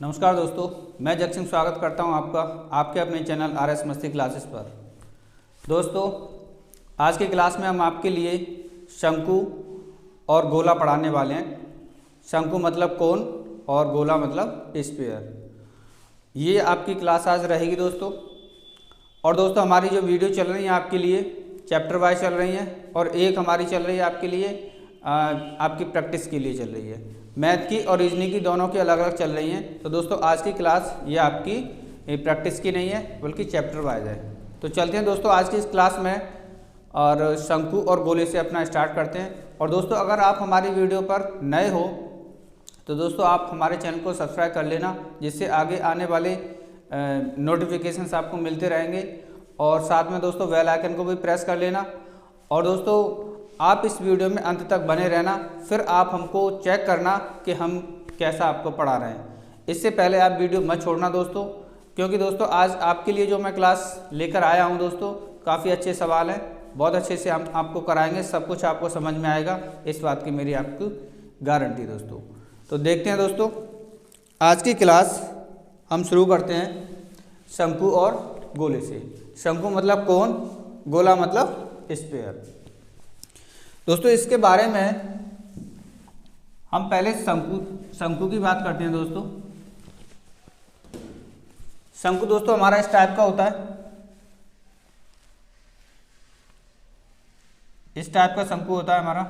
नमस्कार दोस्तों, मैं जग सिंह स्वागत करता हूं आपका आपके अपने चैनल RS मस्ती क्लासेस पर। दोस्तों, आज की क्लास में हम आपके लिए शंकु और गोला पढ़ाने वाले हैं। शंकु मतलब कोन और गोला मतलब स्फीयर। ये आपकी क्लास आज रहेगी दोस्तों। और दोस्तों, हमारी जो वीडियो चल रही है आपके लिए चैप्टर वाइज चल रही हैं और एक हमारी चल रही है आपके लिए आपकी प्रैक्टिस के लिए चल रही है। मैथ की और रीजनिंग की दोनों की अलग अलग चल रही हैं। तो दोस्तों, आज की क्लास ये आपकी प्रैक्टिस की नहीं है बल्कि चैप्टर वाइज है। तो चलते हैं दोस्तों आज की इस क्लास में और शंकु और गोले से अपना स्टार्ट करते हैं। और दोस्तों, अगर आप हमारी वीडियो पर नए हो तो दोस्तों आप हमारे चैनल को सब्सक्राइब कर लेना, जिससे आगे आने वाले नोटिफिकेशंस आपको मिलते रहेंगे। और साथ में दोस्तों बेल आइकन को भी प्रेस कर लेना। और दोस्तों, आप इस वीडियो में अंत तक बने रहना, फिर आप हमको चेक करना कि हम कैसा आपको पढ़ा रहे हैं। इससे पहले आप वीडियो मत छोड़ना दोस्तों, क्योंकि दोस्तों आज आपके लिए जो मैं क्लास लेकर आया हूं दोस्तों, काफ़ी अच्छे सवाल हैं, बहुत अच्छे से हम आपको कराएंगे, सब कुछ आपको समझ में आएगा, इस बात की मेरी आपको गारंटी दोस्तों। तो देखते हैं दोस्तों, आज की क्लास हम शुरू करते हैं शंकु और गोले से। शंकु मतलब कोन, गोला मतलब स्फीयर। दोस्तों, इसके बारे में हम पहले शंकु की बात करते हैं दोस्तों। शंकु दोस्तों हमारा इस टाइप का होता है, इस टाइप का शंकु होता है हमारा।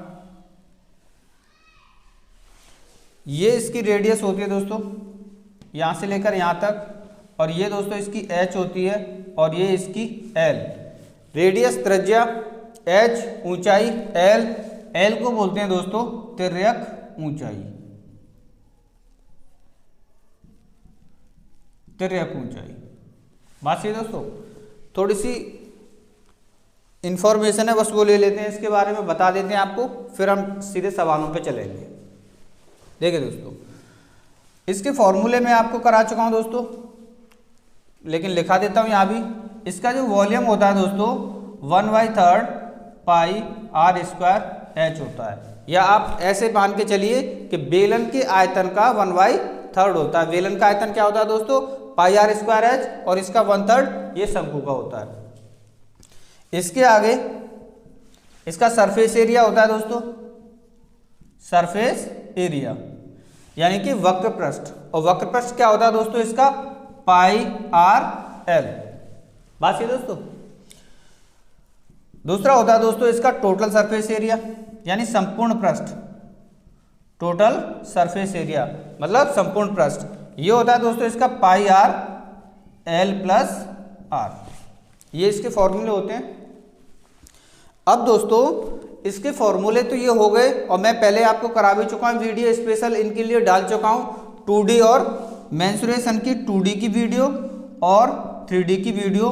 ये इसकी रेडियस होती है दोस्तों, यहां से लेकर यहां तक। और ये दोस्तों इसकी h होती है और ये इसकी l। रेडियस त्रिज्या, h ऊंचाई, l को बोलते हैं दोस्तों तिर्यक ऊंचाई। तिर्यक ऊंचाई बात सही दोस्तों। थोड़ी सी इंफॉर्मेशन है, बस वो ले लेते हैं, इसके बारे में बता देते हैं आपको, फिर हम सीधे सवालों पे चलेंगे। देखिए दोस्तों, इसके फॉर्मूले में आपको करा चुका हूं दोस्तों, लेकिन लिखा देता हूं यहां भी। इसका जो वॉल्यूम होता है दोस्तों 1/3 पाई r स्क्वायर h होता है। या आप ऐसे मान के चलिए कि बेलन के आयतन का 1/3 होता है। बेलन का आयतन क्या होता है दोस्तों? पाई r स्क्वायर h, और इसका 1/3 ये शंकु का होता है। इसके आगे इसका सरफेस एरिया होता है दोस्तों, सरफेस एरिया यानी कि वक्र पृष्ठ। और वक्र पृष्ठ क्या होता है दोस्तों? इसका पाई r l। बात सही दोस्तों। दूसरा होता है दोस्तों इसका टोटल सरफेस एरिया यानी संपूर्ण पृष्ठ। टोटल सरफेस एरिया मतलब संपूर्ण पृष्ठ, ये होता है दोस्तों इसका पाई r l प्लस r। ये इसके फॉर्मूले होते हैं। अब दोस्तों, इसके फॉर्मूले तो ये हो गए, और मैं पहले आपको करा भी चुका हूं, वीडियो स्पेशल इनके लिए डाल चुका हूं। 2D और मेंसुरेशन की 2D की वीडियो और 3D की वीडियो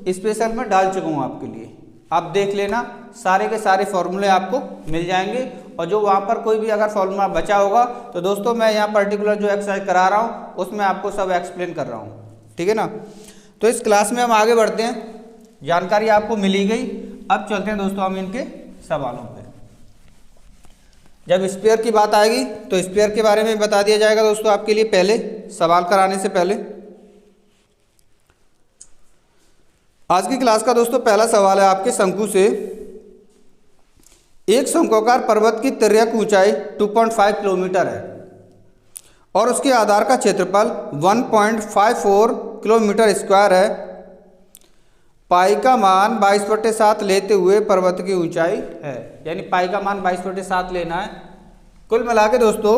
स्पेशल में डाल चुका हूं आपके लिए। आप देख लेना, सारे के सारे फॉर्मूले आपको मिल जाएंगे। और जो वहां पर कोई भी अगर फॉर्मूला बचा होगा तो दोस्तों मैं यहाँ पर्टिकुलर जो एक्सरसाइज करा रहा हूँ उसमें आपको सब एक्सप्लेन कर रहा हूँ, ठीक है ना। तो इस क्लास में हम आगे बढ़ते हैं, जानकारी आपको मिली गई। अब चलते हैं दोस्तों हम इनके सवालों पे। जब स्फीयर की बात आएगी तो स्फीयर के बारे में बता दिया जाएगा दोस्तों आपके लिए, पहले सवाल कराने से पहले। आज की क्लास का दोस्तों पहला सवाल है आपके शंकु से। एक शंक्वाकार पर्वत की तिर्यक ऊंचाई 2.5 किलोमीटर है और उसके आधार का क्षेत्रफल 1.54 किलोमीटर स्क्वायर है। पाई का मान 22/7 लेते हुए पर्वत की ऊंचाई है। यानी पाई का मान 22/7 लेना है। कुल मिला के दोस्तों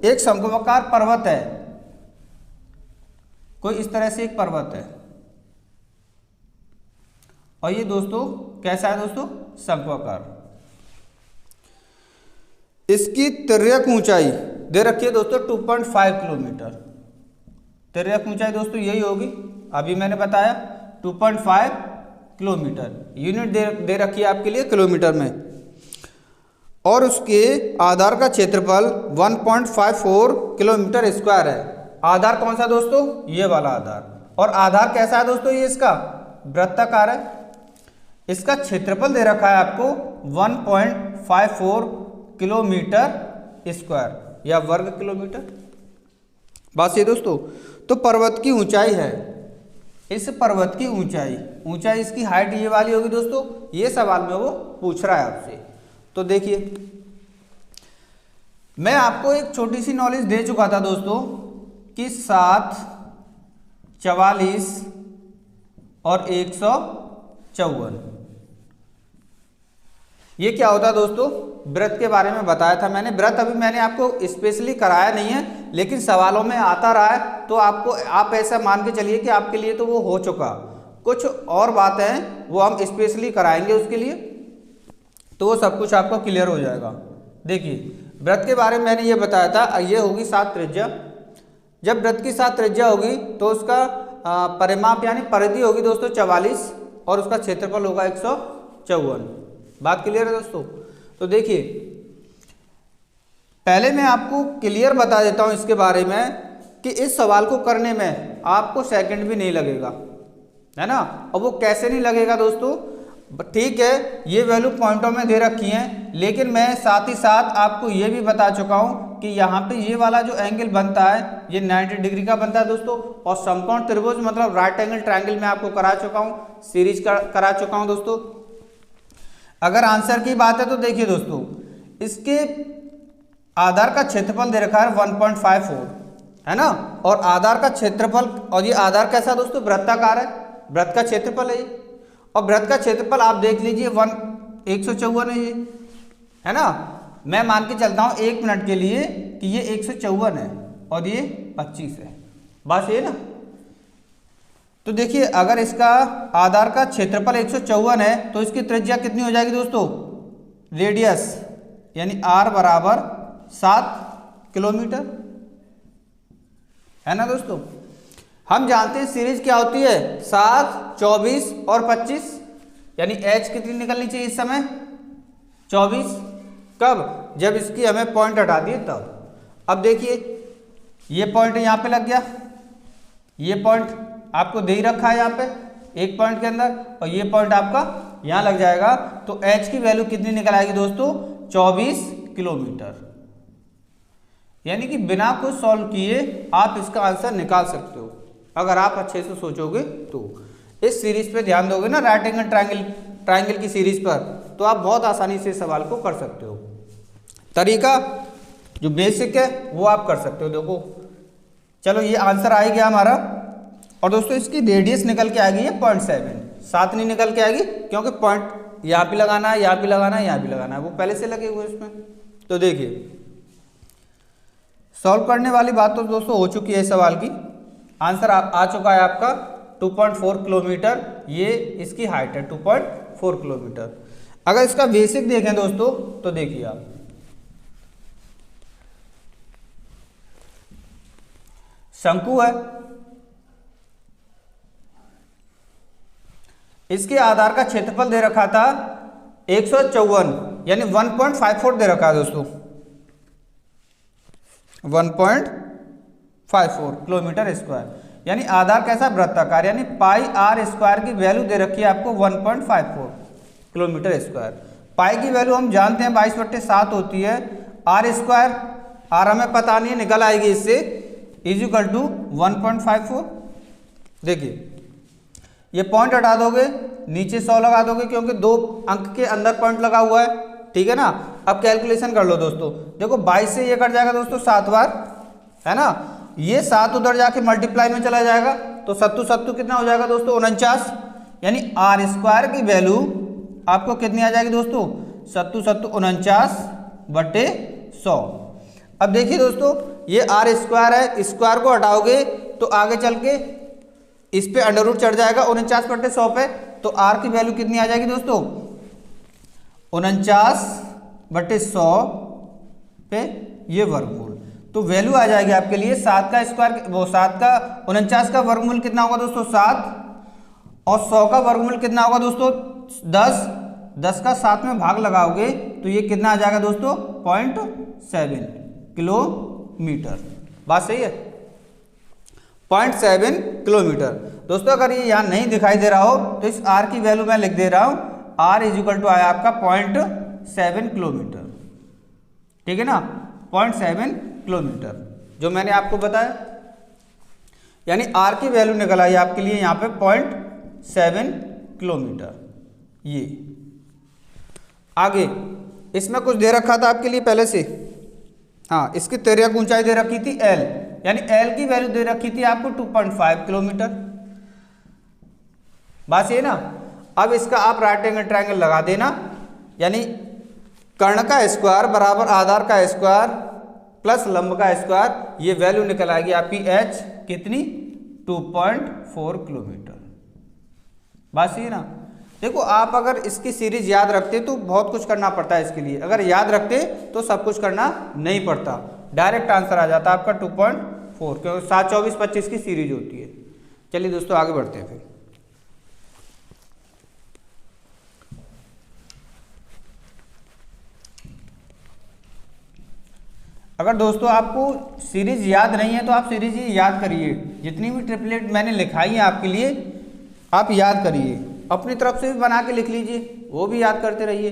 एक शंक्वाकार पर्वत है, कोई इस तरह से एक पर्वत है, और ये दोस्तों कैसा है दोस्तों? शंक्वाकार। इसकी तिर्यक ऊंचाई दे रखी है दोस्तों 2.5 किलोमीटर। तिर्यक ऊंचाई दोस्तों यही होगी, अभी मैंने बताया 2.5 किलोमीटर। यूनिट दे रखी है आपके लिए किलोमीटर में। और उसके आधार का क्षेत्रफल 1.54 किलोमीटर स्क्वायर है। आधार कौन सा दोस्तों? ये वाला आधार। और आधार कैसा है दोस्तों? ये इसका वृत्ताकार है। इसका क्षेत्रफल दे रखा है आपको 1.54 किलोमीटर स्क्वायर या वर्ग किलोमीटर। बात सही दोस्तों। तो पर्वत की ऊंचाई है, इस पर्वत की ऊंचाई इसकी हाइट ये वाली होगी दोस्तों। ये सवाल में वो पूछ रहा है आपसे। तो देखिए, मैं आपको एक छोटी सी नॉलेज दे चुका था दोस्तों कि 7, 44 और 154 ये क्या होता है दोस्तों, वृत्त के बारे में बताया था मैंने। वृत्त अभी मैंने आपको स्पेशली कराया नहीं है, लेकिन सवालों में आता रहा है, तो आप ऐसा मान के चलिए कि आपके लिए तो वो हो चुका। कुछ और बातें हैं वो हम स्पेशली कराएंगे उसके लिए, तो वो सब कुछ आपको क्लियर हो जाएगा। देखिए, वृत्त के बारे में मैंने ये बताया था, ये होगी 7 त्रिज्या। जब वृत्त की 7 त्रिज्या होगी तो उसका परिमाप यानी परिधि होगी दोस्तों 44 और उसका क्षेत्रफल होगा 154। बात क्लियर है दोस्तों। तो देखिए, पहले मैं आपको क्लियर बता देता हूं इसके बारे में कि इस सवाल को करने में आपको सेकंड भी नहीं लगेगा, है ना। और वो कैसे नहीं लगेगा दोस्तों, ठीक है, ये वैल्यू पॉइंटों में दे रखी हैं, लेकिन मैं साथ ही साथ आपको ये भी बता चुका हूं कि यहाँ पे ये वाला जो एंगल बनता है ये 90 डिग्री का बनता है दोस्तों। और समकोण त्रिभुज मतलब राइट एंगल ट्रायंगल में आपको करा चुका हूँ, सीरीज करा चुका हूँ दोस्तों। अगर आंसर की बात है तो देखिए दोस्तों, इसके आधार का क्षेत्रफल दे रखा है 1.54, है ना। और आधार का क्षेत्रफल, और ये आधार कैसा दोस्तों, वृत्ताकार है, वृत्त का क्षेत्रफल है ये। और वृत्त का क्षेत्रफल आप देख लीजिए 154 है ये, है ना। मैं मान के चलता हूँ 1 मिनट के लिए कि ये 154 है और ये 25 है, बस ये ना। तो देखिए, अगर इसका आधार का क्षेत्रफल 154 है तो इसकी त्रिज्या कितनी हो जाएगी दोस्तों, रेडियस यानी r बराबर 7 किलोमीटर, है ना दोस्तों। हम जानते हैं सीरीज क्या होती है, 7, 24 और 25, यानी h कितनी निकलनी चाहिए इस समय, 24। कब, जब इसकी हमें पॉइंट हटा दिए तब। अब देखिए, ये पॉइंट यहाँ पे लग गया, ये पॉइंट आपको दे ही रखा है यहाँ पे एक पॉइंट के अंदर, और ये पॉइंट आपका यहाँ लग जाएगा। तो h की वैल्यू कितनी निकल आएगी दोस्तों, 24 किलोमीटर। यानी कि बिना कुछ सॉल्व किए आप इसका आंसर निकाल सकते हो, अगर आप अच्छे से सोचोगे तो। इस सीरीज पे ध्यान दोगे ना, राइट एंगल ट्रायंगल की सीरीज पर, तो आप बहुत आसानी से सवाल को कर सकते हो। तरीका जो बेसिक है वो आप कर सकते हो। देखो, चलो ये आंसर आ गया हमारा। और दोस्तों, इसकी रेडियस निकल के आ गई है 0.7, 7 नहीं निकल के आएगी, क्योंकि पॉइंट यहाँ भी लगाना है, यहाँ भी लगाना है, यहाँ भी लगाना है, वो पहले से लगे हुए इसमें। तो देखिए, सॉल्व करने वाली बात तो दोस्तों हो चुकी है सवाल की। आंसर आ चुका है आपका 2.4 किलोमीटर, ये इसकी हाइट है 2.4 किलोमीटर। अगर इसका बेसिक देखें दोस्तों तो देखिए आप, शंकु है, इसके आधार का क्षेत्रफल दे रखा था 154 यानी 1.54 दे रखा है दोस्तों, 1.54 किलोमीटर स्क्वायर। यानी आधार कैसा, वृत्ताकार, यानी पाई आर स्क्वायर की वैल्यू दे रखी है आपको 1.54 किलोमीटर स्क्वायर। पाई की वैल्यू हम जानते हैं 22/7 होती है। आर स्क्वायर, आर हमें पता नहीं है, निकल आएगी इससे, इजिकल टू 1.54। देखिए, ये पॉइंट हटा दोगे, नीचे 100 लगा दोगे, क्योंकि 2 अंक के अंदर पॉइंट लगा हुआ है, ठीक है ना। अब कैलकुलेशन कर लो दोस्तों। देखो, 22 से ये कट जाएगा दोस्तों 7 बार, है ना। ये 7 उधर जाके मल्टीप्लाई में चला जाएगा, तो 7 कितना हो जाएगा दोस्तों, 49। यानी आर स्क्वायर की वैल्यू आपको कितनी आ जाएगी दोस्तों, 49/100। अब देखिए दोस्तों, ये आर स्क्वायर है, स्क्वायर को हटाओगे तो आगे चल के इस पे अंडर रूट चढ़ जाएगा 49/100 पे, तो आर की वैल्यू कितनी आ जाएगी दोस्तों, 49/100 पे ये वर्गमूल। तो वैल्यू आ जाएगी आपके लिए 7 का स्क्वायर, वो 7 का 49 का वर्गमूल कितना होगा दोस्तों 7, और 100 का वर्गमूल कितना होगा दोस्तों 10 का 7 में भाग लगाओगे तो ये कितना आ जाएगा दोस्तों 0.7 किलोमीटर। बात सही है, 0.7 किलोमीटर। दोस्तों, अगर ये यहाँ नहीं दिखाई दे रहा हो तो इस r की वैल्यू मैं लिख दे रहा हूँ, r इजिकल टू आया आपका 0.7 किलोमीटर, ठीक है ना, 0.7 किलोमीटर जो मैंने आपको बताया। यानी आर की वैल्यू निकल आई आपके लिए यहाँ पे 0.7 किलोमीटर। ये आगे इसमें कुछ दे रखा था आपके लिए पहले से, हाँ, इसकी तिर्यक ऊंचाई दे रखी थी एल, यानी एल की वैल्यू दे रखी थी आपको 2.5 किलोमीटर। बस ये ना। अब इसका आप राइट एंगल ट्रायंगल लगा देना, यानी कर्ण का स्क्वायर बराबर आधार का स्क्वायर प्लस लंब का स्क्वायर, ये वैल्यू निकल आएगी आपकी एच कितनी 2.4 किलोमीटर। बस ये ना। देखो आप अगर इसकी सीरीज याद रखते तो बहुत कुछ करना पड़ता है इसके लिए, अगर याद रखते तो सब कुछ करना नहीं पड़ता, डायरेक्ट आंसर आ जाता आपका 2.4, क्योंकि 7, 24, 25 की सीरीज होती है। चलिए दोस्तों आगे बढ़ते हैं फिर। अगर दोस्तों आपको सीरीज याद नहीं है तो आप सीरीज ही याद करिए, जितनी भी ट्रिपलेट मैंने लिखाई है आपके लिए आप याद करिए, अपनी तरफ से भी बना के लिख लीजिए, वो भी याद करते रहिए,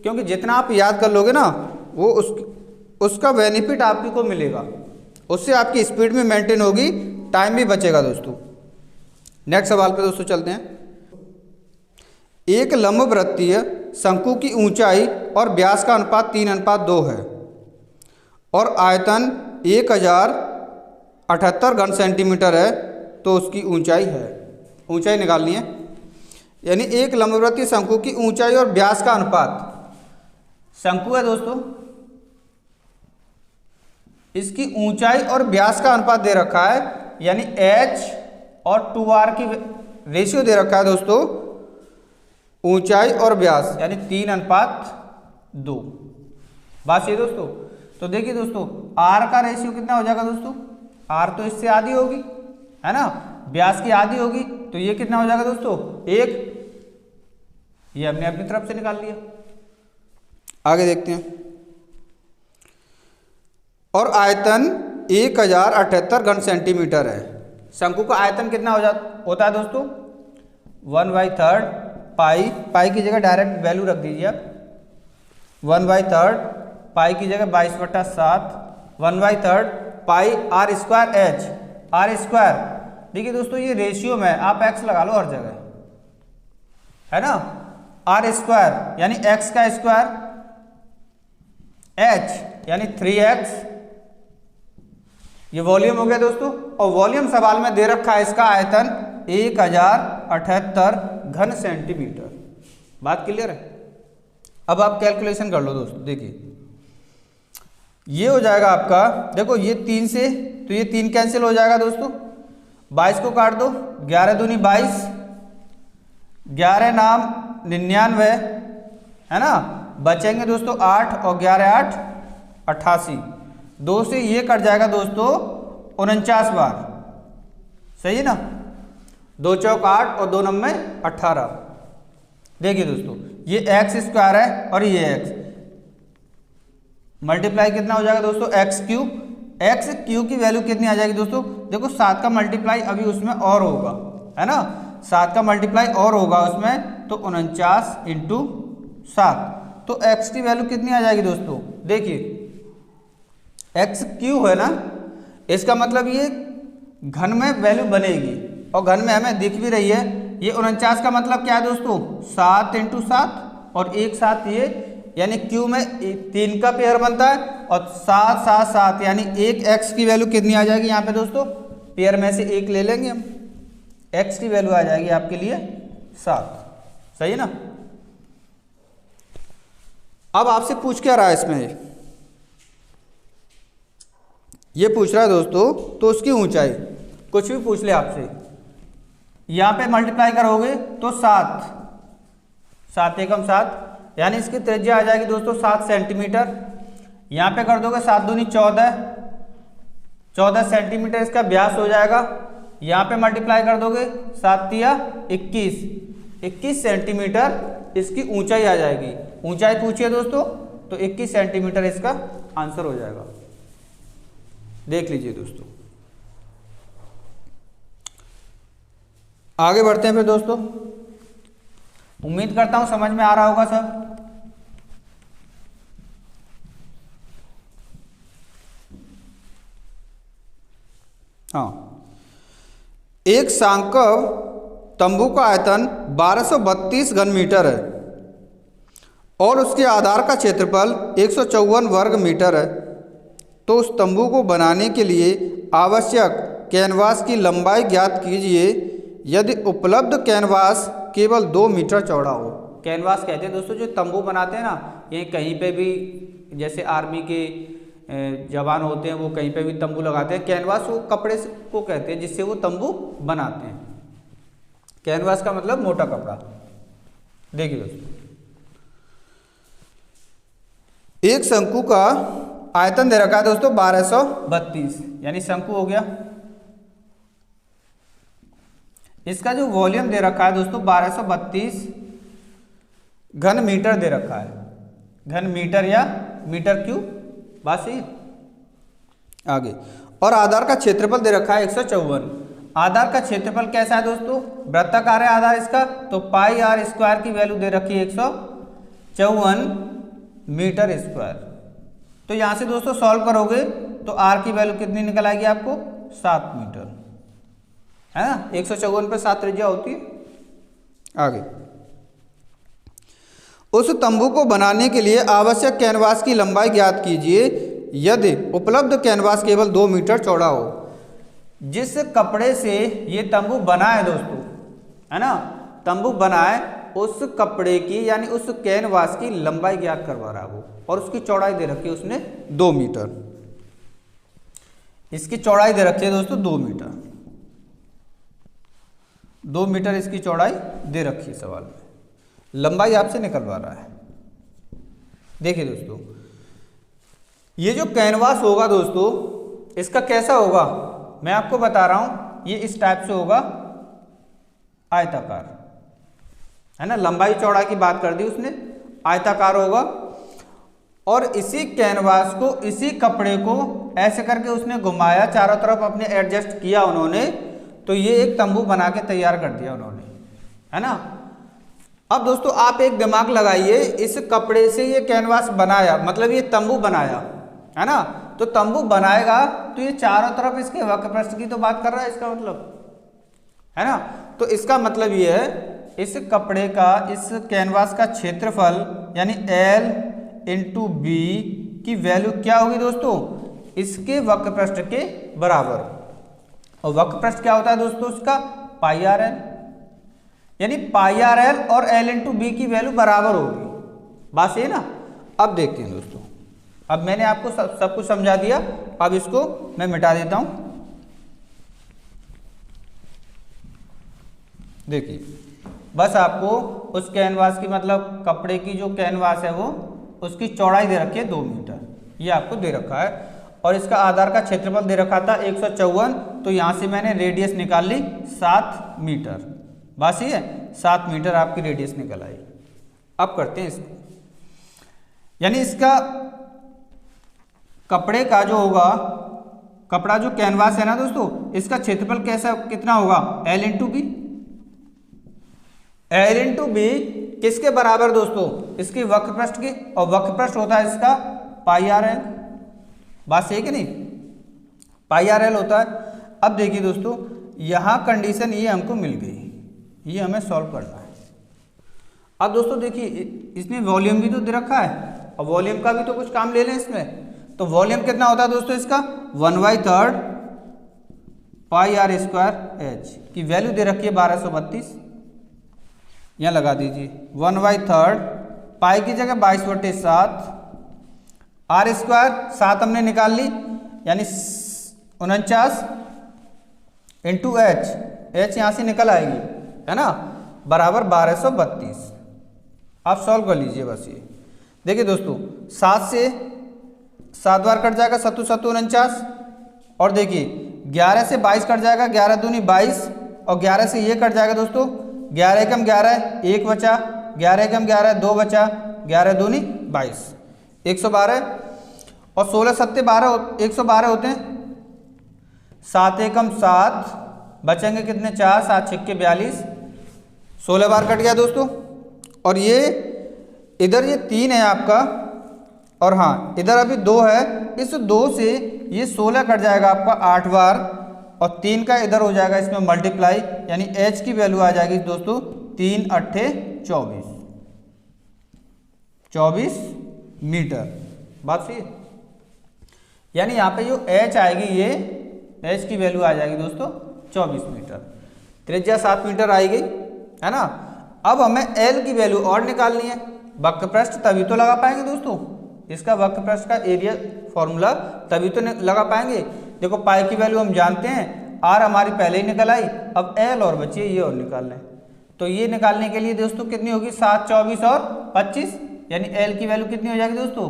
क्योंकि जितना आप याद कर लोगे ना वो उसका बेनिफिट आप को मिलेगा, उससे आपकी स्पीड में मेंटेन होगी, टाइम भी बचेगा दोस्तों। नेक्स्ट सवाल पे दोस्तों चलते हैं। एक लंबवृत्तीय शंकु की ऊंचाई और व्यास का अनुपात 3:2 है और आयतन 1078 घन सेंटीमीटर है, तो उसकी ऊंचाई है, ऊंचाई निकालनी है। यानी एक लंबवृत्तीय शंकु की ऊंचाई और व्यास का अनुपात, शंकु है दोस्तों, इसकी ऊंचाई और व्यास का अनुपात दे रखा है, यानी h और 2r की रेशियो दे रखा है दोस्तों, ऊंचाई और व्यास यानी 3:2। बात ये दोस्तों। तो देखिए दोस्तों r का रेशियो कितना हो जाएगा दोस्तों, r तो इससे आधी होगी है ना, व्यास की आधी होगी, तो ये कितना हो जाएगा दोस्तों 1, ये हमने अपनी तरफ से निकाल लिया। आगे देखते हैं। और आयतन 1078 घन सेंटीमीटर है। शंकु का आयतन कितना होता है दोस्तों 1/3 पाई, पाई की जगह डायरेक्ट वैल्यू रख दीजिए आप, 1/3 पाई की जगह 22/7, 1/3 pi r square h, r square. देखिए दोस्तों ये रेशियो में आप एक्स लगा लो हर जगह, है ना, आर स्क्वायर यानी एक्स का स्क्वायर, एच यानी 3x, ये वॉल्यूम हो गया दोस्तों। और वॉल्यूम सवाल में दे रखा है इसका आयतन 1078 घन सेंटीमीटर। बात क्लियर है। अब आप कैलकुलेशन कर लो दोस्तों, देखिए ये हो जाएगा आपका, देखो ये 3 से, तो ये 3 कैंसिल हो जाएगा दोस्तों, 22 को काट दो, 11 दूनी 22, 11 नाम 99 है ना, बचेंगे दोस्तों 8 और 11 8 88, 2 से ये कट जाएगा दोस्तों 49 बार, सही है ना, 2 चौक 8 और 2 नंबे 18। देखिए दोस्तों ये एक्स स्क्वायर है और ये एक्स, मल्टीप्लाई कितना हो जाएगा दोस्तों एक्स क्यूब की वैल्यू कितनी आ जाएगी दोस्तों, देखो 7 का मल्टीप्लाई अभी उसमें और होगा, है ना, 7 का मल्टीप्लाई और होगा उसमें, तो 49 × 7, तो एक्स की वैल्यू कितनी आ जाएगी दोस्तों, देखिए एक्स क्यू है ना, इसका मतलब ये घन में वैल्यू बनेगी और घन में हमें दिख भी रही है। ये 49 का मतलब क्या है दोस्तों 7 × 7 और एक साथ ये, यानी क्यू में 3 का पेयर बनता है और 7 7 7 यानी एक एक्स की वैल्यू कितनी आ जाएगी यहाँ पे दोस्तों, पेयर में से एक ले लेंगे हम, एक्स की वैल्यू आ जाएगी आपके लिए 7, सही है ना। अब आपसे पूछ क्या रहा है इसमें, ये पूछ रहा है दोस्तों, तो उसकी ऊंचाई कुछ भी पूछ ले आपसे, यहाँ पे मल्टीप्लाई करोगे तो 7 7 एकम 7, यानी इसकी त्रिज्या आ जाएगी दोस्तों 7 सेंटीमीटर, यहाँ पे कर दोगे 7 दूनी 14 सेंटीमीटर इसका व्यास हो जाएगा, यहाँ पे मल्टीप्लाई कर दोगे 7 तिया 21 सेंटीमीटर इसकी ऊंचाई आ जाएगी। ऊंचाई पूछिए दोस्तों तो 21 सेंटीमीटर इसका आंसर हो जाएगा, देख लीजिए दोस्तों। आगे बढ़ते हैं फिर दोस्तों, उम्मीद करता हूं समझ में आ रहा होगा सब। हाँ, एक सांकव तंबू का आयतन 1232 घन मीटर है और उसके आधार का क्षेत्रफल 154 वर्ग मीटर है, तो उस तंबू को बनाने के लिए आवश्यक कैनवास की लंबाई ज्ञात कीजिए यदि उपलब्ध कैनवास केवल 2 मीटर चौड़ा हो। कैनवास कहते हैं दोस्तों जो तंबू बनाते हैं ना, ये कहीं पे भी जैसे आर्मी के जवान होते हैं वो कहीं पे भी तंबू लगाते हैं। कैनवास वो कपड़े को कहते हैं जिससे वो तंबू बनाते हैं। कैनवास का मतलब मोटा कपड़ा। देखिए दोस्तों, एक शंकु का आयतन दे रखा है दोस्तों 1232, यानी शंकु हो गया। इसका जो वॉल्यूम दे रखा है दोस्तों 1232 घन मीटर दे रखा है, घन मीटर या मीटर क्यूब, बात सही। आगे, और आधार का क्षेत्रफल दे रखा है 154। आधार का क्षेत्रफल कैसा है दोस्तों, वृत्ताकार है आधार इसका, तो पाई आर स्क्वायर की वैल्यू दे रखी है 154 मीटर स्क्वायर। तो यहां से दोस्तों सॉल्व करोगे तो आर की वैल्यू कितनी निकल आएगी आपको, 7 मीटर, है ना। 154 पे 7 त्रिज्या होती है। आगे, उस तंबू को बनाने के लिए आवश्यक कैनवास की लंबाई ज्ञात कीजिए यदि उपलब्ध कैनवास केवल 2 मीटर चौड़ा हो। जिस कपड़े से ये तंबू बना है दोस्तों, है ना, तंबू बना है, उस कपड़े की यानी उस कैनवास की लंबाई ज्ञात करवा रहा है वो, और उसकी चौड़ाई दे रखी है उसने 2 मीटर। इसकी चौड़ाई दे रखी है दोस्तों 2 मीटर, 2 मीटर इसकी चौड़ाई दे रखी है सवाल में, लंबाई आपसे निकलवा रहा है। देखिए दोस्तों, ये जो कैनवास होगा दोस्तों, इसका कैसा होगा मैं आपको बता रहा हूं। ये इस टाइप से होगा, आयताकार, है ना। लंबाई चौड़ाई की बात कर दी उसने, आयताकार होगा। और इसी कैनवास को, इसी कपड़े को ऐसे करके उसने घुमाया, चारों तरफ अपने एडजस्ट किया उन्होंने, तो ये एक तंबू बना के तैयार कर दिया उन्होंने, है ना। अब दोस्तों आप एक दिमाग लगाइए, इस कपड़े से ये कैनवास बनाया, मतलब ये तंबू बनाया, है ना। तो तंबू बनाएगा तो ये चारों तरफ इसके वक्रपृष्ठ की तो बात कर रहा है, इसका मतलब, है ना। तो इसका मतलब ये है, इस कपड़े का, इस कैनवास का क्षेत्रफल यानी L इंटू बी की वैल्यू क्या होगी दोस्तों, इसके वक्रपृष्ठ के बराबर। और वक्रपृष्ठ क्या होता है दोस्तों उसका, पाई आर एल, यानी पाई आर एल और L इंटू बी की वैल्यू बराबर होगी। बात सही है ना। अब देखते हैं दोस्तों, अब मैंने आपको सब कुछ समझा दिया, अब इसको मैं मिटा देता हूं। देखिए, बस आपको उस कैनवास की, मतलब कपड़े की जो कैनवास है वो, उसकी चौड़ाई दे रखी है 2 मीटर, ये आपको दे रखा है। और इसका आधार का क्षेत्रफल दे रखा था 154, तो यहाँ से मैंने रेडियस निकाल ली 7 मीटर। बात सही है, 7 मीटर आपकी रेडियस निकल आई। अब करते हैं इसको, यानी इसका कपड़े का जो होगा, कपड़ा जो कैनवास है ना दोस्तों, इसका क्षेत्रफल कैसा, कितना होगा, L into B. L into B किसके बराबर दोस्तों, इसकी वक्रपृष्ठ की, और वक्रपृष्ठ होता है इसका पाई आर एल। बात सही कि नहीं, पाई आर एल होता है। अब देखिए दोस्तों, यहां कंडीशन ये हमको मिल गई, ये हमें सॉल्व करना है। अब दोस्तों देखिए, इसमें वॉल्यूम भी तो दे रखा है, और वॉल्यूम का भी तो कुछ काम ले लें इसमें। तो वॉल्यूम कितना होता है दोस्तों इसका, 1/3 पाई आर स्क्वायर एच की वैल्यू दे रखी है 1232, यहाँ लगा दीजिए। 1/3 पाई की जगह 22/7, आर स्क्वायर 7 हमने निकाल ली, यानी 49 इंटू एच, एच यहाँ से निकल आएगी, है ना, बराबर 1232। आप सॉल्व कर लीजिए बस ये। देखिए दोस्तों, 7 से 7 बार कट जाएगा, 7 7 49, और देखिए 11 से 22 कट जाएगा, 11 दूनी 22, और 11 से ये कट जाएगा दोस्तों, 11 एकम 11, 1 बचा, 11 एकम 11, 2 बचा, 11 दूनी 22, 112, और 16 सत्ते 12, 112 होते हैं। 7 एकम 7, बचेंगे कितने, 4, 7 छक्के 42, 16 बार कट गया दोस्तों। और ये इधर ये 3 है आपका, और हाँ इधर अभी 2 है, इस 2 से ये 16 कट जाएगा आपका 8 बार, और 3 का इधर हो जाएगा इसमें मल्टीप्लाई, यानी h की वैल्यू आ जाएगी दोस्तों 3 अट्ठे 24 मीटर। बात सही है। यानी यहाँ पे जो h आएगी, ये h की वैल्यू आ जाएगी दोस्तों 24 मीटर। त्रिज्या 7 मीटर आई गई है ना। अब हमें l की वैल्यू और निकालनी है। वक्र पृष्ठ तभी तो लगा पाएंगे दोस्तों, इसका वक्र पृष्ठ का एरिया फॉर्मूला तभी तो लगा पाएंगे। देखो पाई की वैल्यू हम जानते हैं, r हमारी पहले ही निकल आई, अब l और बची है, ये और निकाल लें। तो ये निकालने के लिए दोस्तों कितनी होगी, 7, 24 और 25, यानी l की वैल्यू कितनी हो जाएगी दोस्तों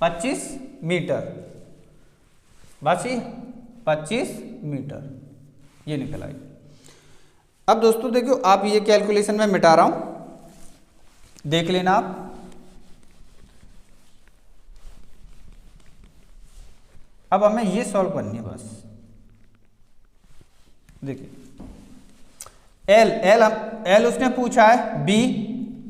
25 मीटर। बात सही, 25 मीटर ये निकल आई। अब दोस्तों देखियो, आप ये कैलकुलेशन में मिटा रहा हूं, देख लेना आप। अब हमें ये सॉल्व करनी है बस। देखिए एल उसने पूछा है, बी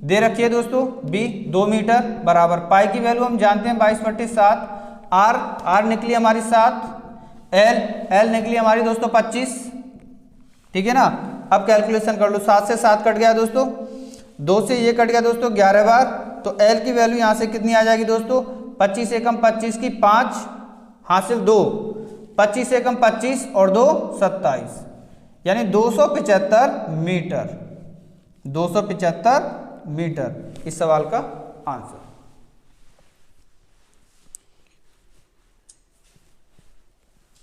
दे रखी है दोस्तों, बी 2 मीटर बराबर, पाई की वैल्यू हम जानते हैं 22/7, आर निकली हमारी 7, एल निकली हमारी दोस्तों 25, ठीक है ना। अब कैलकुलेशन कर लो, 7 से 7 कट गया दोस्तों, 2 से ये कट गया दोस्तों 11 बार, तो एल की वैल्यू यहां से कितनी आ जाएगी दोस्तों 25 एकम 25 की 5 हासिल 2, 25 एकम 25 और 2 27, यानी 275 मीटर। 275 मीटर इस सवाल का आंसर।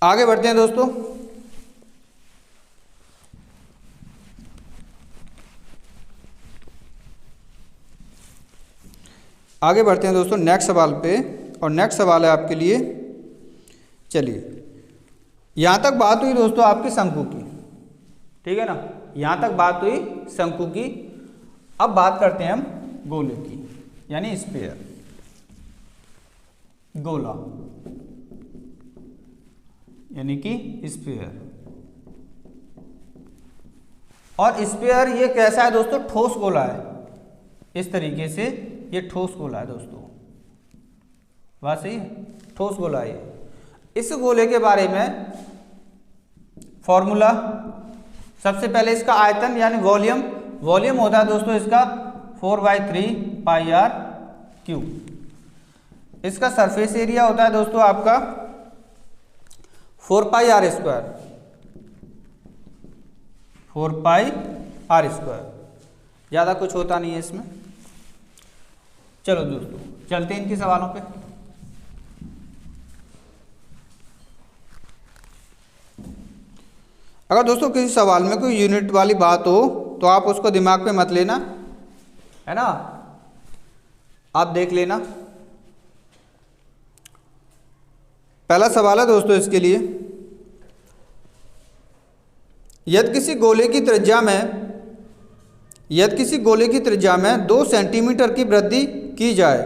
आगे बढ़ते हैं दोस्तों। आगे बढ़ते हैं दोस्तों नेक्स्ट सवाल पे, और नेक्स्ट सवाल है आपके लिए, चलिए यहां तक बात हुई दोस्तों आपकी शंकु की, ठीक है ना, यहां तक बात हुई शंकु की। अब बात करते हैं हम गोले की, यानी स्फीयर, गोला यानी कि स्फीयर। और स्फीयर ये कैसा है दोस्तों, ठोस गोला है, इस तरीके से ये ठोस गोला है दोस्तों। बात सही है, ठोस गोला है। इस गोले के बारे में फॉर्मूला, सबसे पहले इसका आयतन यानी वॉल्यूम होता है दोस्तों इसका 4/3 पाई आर क्यूब। इसका सरफेस एरिया होता है दोस्तों आपका 4 pi r square, 4 pi r square, ज़्यादा कुछ होता नहीं है इसमें। चलो दोस्तों चलते हैं इनके सवालों पे। अगर दोस्तों किसी सवाल में कोई यूनिट वाली बात हो तो आप उसको दिमाग पे मत लेना, है ना, आप देख लेना। पहला सवाल है दोस्तों इसके लिए, यदि किसी गोले की त्रिज्या में 2 सेंटीमीटर की वृद्धि की जाए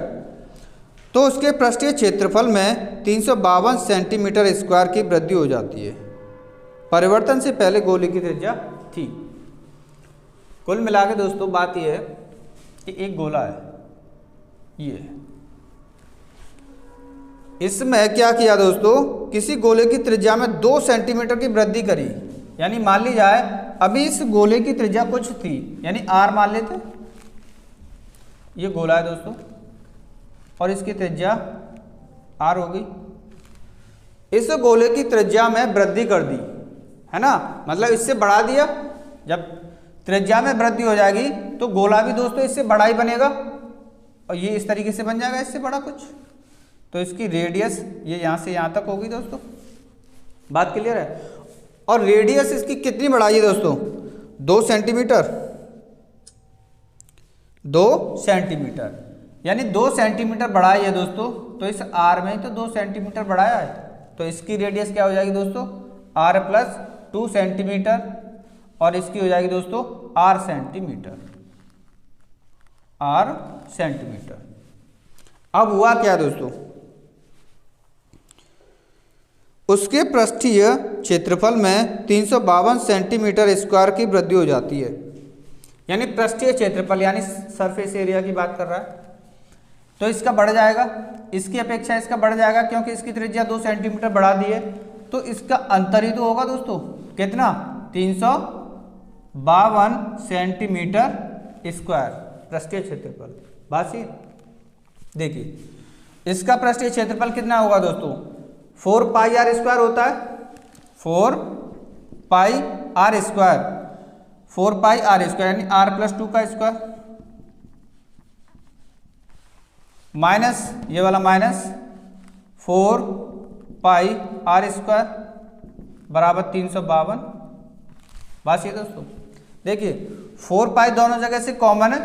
तो उसके पृष्ठीय क्षेत्रफल में 352 सेंटीमीटर स्क्वायर की वृद्धि हो जाती है। परिवर्तन से पहले गोले की त्रिज्या थी। कुल मिला के दोस्तों बात यह है कि एक गोला है, ये इसमें क्या किया दोस्तों, किसी गोले की त्रिज्या में 2 सेंटीमीटर की वृद्धि करी, यानी मान ली जाए अभी इस गोले की त्रिज्या कुछ थी, यानी आर मान लेते, ये गोला है दोस्तों और इसकी त्रिज्या आर हो गई। इस गोले की त्रिज्या में वृद्धि कर दी, है ना, मतलब इससे बढ़ा दिया। जब त्रिज्या में वृद्धि हो जाएगी तो गोला भी दोस्तों इससे बड़ा ही बनेगा, और ये इस तरीके से बन जाएगा इससे बड़ा कुछ। तो इसकी रेडियस ये यहाँ से यहाँ तक होगी दोस्तों। बात क्लियर है। और रेडियस इसकी कितनी बढ़ाई है दोस्तों, 2 सेंटीमीटर, 2 सेंटीमीटर, यानी 2 सेंटीमीटर बढ़ाई है दोस्तों। तो इस आर में ही तो 2 सेंटीमीटर बढ़ाया है, तो इसकी रेडियस क्या हो जाएगी दोस्तों, आर प्लस 2 सेंटीमीटर, और इसकी हो जाएगी दोस्तों आर सेंटीमीटर, आर सेंटीमीटर। अब हुआ क्या दोस्तों, उसके पृष्ठीय क्षेत्रफल में 352 सेंटीमीटर स्क्वायर की वृद्धि हो जाती है, यानी पृष्ठीय क्षेत्रफल यानी सरफेस एरिया की बात कर रहा है। तो इसका बढ़ जाएगा, इसकी अपेक्षा इसका बढ़ जाएगा, क्योंकि इसकी त्रिज्या 2 सेंटीमीटर बढ़ा दी है। तो इसका अंतर ही तो होगा दोस्तों, कितना 352 सेंटीमीटर स्क्वायर पृष्ठीय क्षेत्रफल। बात सही। देखिए इसका पृष्ठीय क्षेत्रफल कितना होगा दोस्तों, 4 पाई आर स्क्वायर होता है, 4 pi r square, 4 pi r square यानी r प्लस 2 का स्क्वायर माइनस ये वाला माइनस 4 पाई आर स्क्वायर बराबर 352। बात ये दोस्तों देखिए 4 पाई दोनों जगह से कॉमन है,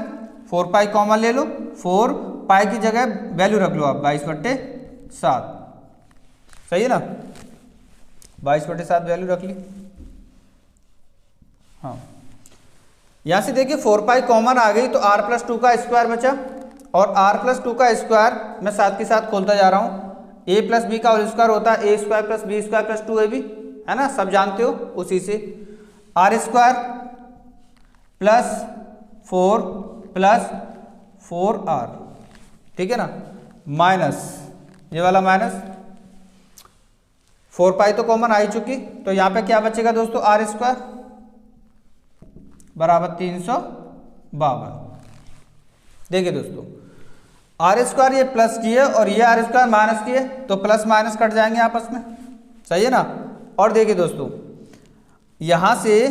4 पाई कॉमन ले लो, 4 पाई की जगह वैल्यू रख लो आप 22/7, सही है ना, 22/7 वैल्यू रख ली। हाँ यहाँ से देखिए 4 पाई कॉमन आ गई तो r प्लस 2 का स्क्वायर बचा, और r प्लस 2 का स्क्वायर मैं साथ के साथ खोलता जा रहा हूँ, a प्लस बी का होल स्क्वायर होता है a square plus B square plus 2ab, है ना, सब जानते हो। उसी से r square plus 4 plus 4r, ठीक है ना, माइनस ये वाला माइनस 4 पाई तो कॉमन आ ही चुकी, तो यहाँ पे क्या बचेगा दोस्तों, r स्क्वायर बराबर 352। देखिए दोस्तों आर स्क्वायर ये प्लस की है और ये आर स्क्वायर माइनस की है, तो प्लस माइनस कट जाएंगे आपस में, सही है ना। और देखिए दोस्तों यहां से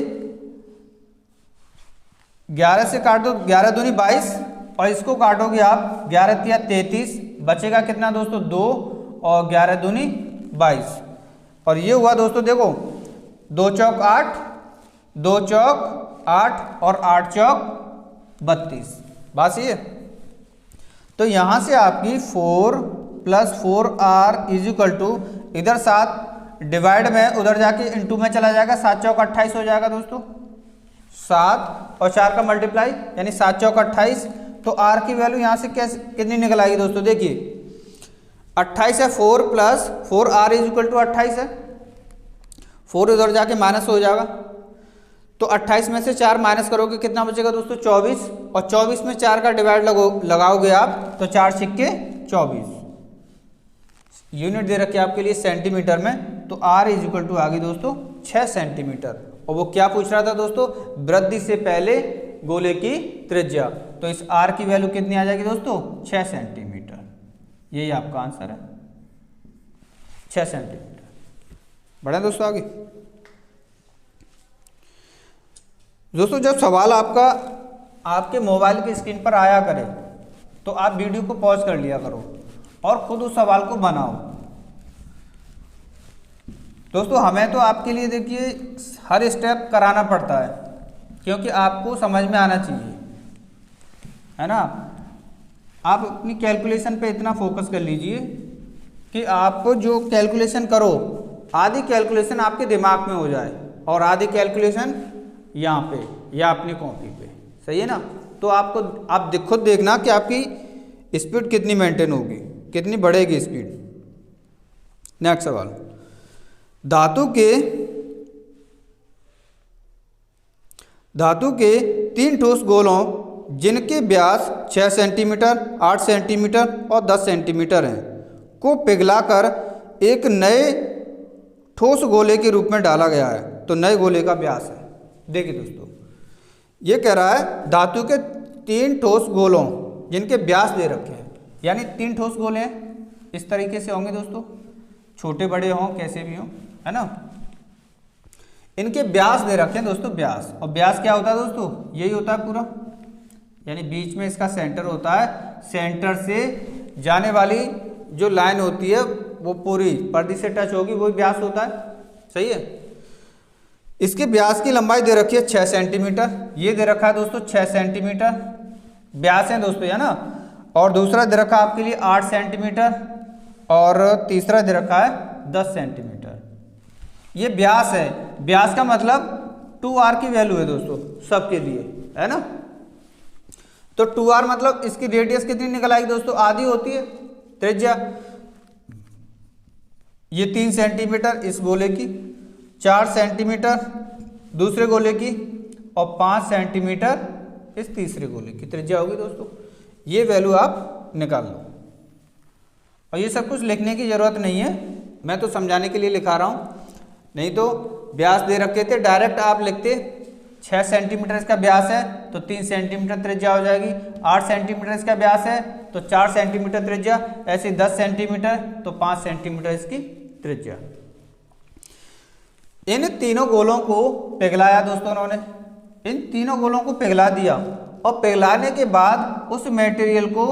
11 से काट दो, 11 दूनी 22, और इसको काटोगे आप 11 तिया 33, बचेगा कितना दोस्तों 2, और 11 दूनी 22, और ये हुआ दोस्तों देखो 2 चौक 8, 2 चौक 8 और 8 चौक 32। बात सही है। तो यहां से आपकी 4 plus 4r is equal to इधर 7 डिवाइड में उधर जाके इनटू में चला जाएगा, 7 चौक 28 हो जाएगा दोस्तों, 7 और 4 का मल्टीप्लाई यानी 7 चौक 28। तो r की वैल्यू यहां से कैसे कितनी निकल आएगी दोस्तों, देखिए 28 है 4 plus 4r is equal to 28 है, 4 उधर जाके माइनस हो जाएगा, तो 28 में से 4 माइनस करोगे कितना बचेगा दोस्तों 24, और 24 में 4 का डिवाइड लगाओगे आप तो 4 छिक्के 24। यूनिट दे रखी है आपके लिए सेंटीमीटर में, तो r इज इक्वल टू आ गई दोस्तों 6 सेंटीमीटर। और वो क्या पूछ रहा था दोस्तों, वृद्धि से पहले गोले की त्रिज्या, तो इस r की वैल्यू कितनी आ जाएगी दोस्तों 6 सेंटीमीटर। यही आपका आंसर है 6 सेंटीमीटर। बढ़े दोस्तों आगे। दोस्तों जब सवाल आपका आपके मोबाइल की स्क्रीन पर आया करे तो आप वीडियो को पॉज कर लिया करो और खुद उस सवाल को बनाओ। दोस्तों हमें तो आपके लिए देखिए हर स्टेप कराना पड़ता है, क्योंकि आपको समझ में आना चाहिए, है ना। आप अपनी कैलकुलेशन पे इतना फोकस कर लीजिए कि आपको जो कैलकुलेशन करो आधी कैलकुलेशन आपके दिमाग में हो जाए और आधी कैलकुलेशन यहाँ पे या अपनी कॉपी पे, सही है ना। तो आपको आप खुद देखना कि आपकी स्पीड कितनी मेंटेन होगी, कितनी बढ़ेगी स्पीड। नेक्स्ट सवाल, धातु के 3 ठोस गोलों जिनके व्यास 6 सेंटीमीटर, 8 सेंटीमीटर और 10 सेंटीमीटर हैं को पिघलाकर एक नए ठोस गोले के रूप में डाला गया है, तो नए गोले का व्यास है। देखिए दोस्तों ये कह रहा है धातु के 3 ठोस गोलों जिनके व्यास दे रखे हैं, यानी 3 ठोस गोले हैं, इस तरीके से होंगे दोस्तों, छोटे बड़े हों कैसे भी हों, है ना। इनके व्यास दे रखे हैं दोस्तों, व्यास, और व्यास क्या होता है दोस्तों, यही होता है पूरा, यानी बीच में इसका सेंटर होता है, सेंटर से जाने वाली जो लाइन होती है वो पूरी पर्दी से टच होगी, वही व्यास होता है, सही है। इसके व्यास की लंबाई दे रखी है 6 सेंटीमीटर, ये दे रखा है दोस्तों 6 सेंटीमीटर व्यास है दोस्तों, है ना। और दूसरा दे रखा है आपके लिए 8 सेंटीमीटर और तीसरा दे रखा है 10 सेंटीमीटर। ये व्यास है, व्यास का मतलब 2r की वैल्यू है दोस्तों सबके लिए, है ना। तो 2r मतलब इसकी रेडियस कितनी निकल आएगी दोस्तों, आधी होती है त्रिज्या। ये 3 सेंटीमीटर इस गोले की, 4 सेंटीमीटर दूसरे गोले की और 5 सेंटीमीटर इस तीसरे गोले की त्रिज्या होगी दोस्तों। ये वैल्यू आप निकाल लो, और ये सब कुछ लिखने की ज़रूरत नहीं है, मैं तो समझाने के लिए लिखा रहा हूँ। नहीं तो व्यास दे रखे थे, डायरेक्ट आप लिखते 6 सेंटीमीटर इसका व्यास है तो 3 सेंटीमीटर त्रिज्या हो जाएगी, 8 सेंटीमीटर इसका व्यास है तो 4 सेंटीमीटर त्रिज्या, ऐसे 10 सेंटीमीटर तो 5 सेंटीमीटर इसकी त्रिज्या। इन तीनों गोलों को पिघलाया दोस्तों उन्होंने, इन तीनों गोलों को पिघला दिया और पिघलाने के बाद उस मटेरियल को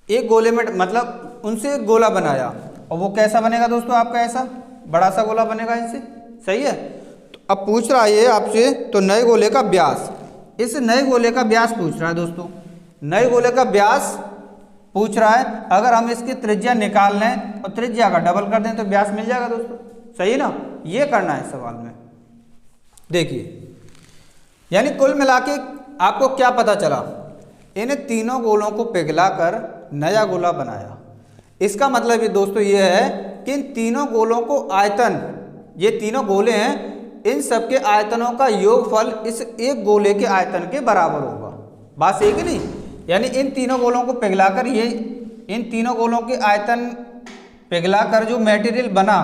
एक गोले में मतलब उनसे एक गोला बनाया, और वो कैसा बनेगा दोस्तों आपका, ऐसा बड़ा सा गोला बनेगा इनसे, सही है। तो अब पूछ रहा है ये आपसे, तो नए गोले का व्यास, इस नए गोले का व्यास पूछ रहा है दोस्तों, नए गोले का व्यास पूछ रहा है। अगर हम इसकी त्रिज्या निकाल लें और त्रिज्या का डबल कर दें तो व्यास मिल जाएगा दोस्तों, सही है ना। ये करना है सवाल में। देखिए यानी कुल मिला के आपको क्या पता चला, इन तीनों गोलों को पिघलाकर नया गोला बनाया। इसका मतलब ये दोस्तों ये है कि इन तीनों गोलों को आयतन, ये तीनों गोले हैं, इन सबके आयतनों का योगफल इस एक गोले के आयतन के बराबर होगा। बात सही कि नहीं, यानी इन तीनों गोलों को पिघलाकर ये इन तीनों गोलों के आयतन पिघलाकर जो मटेरियल बना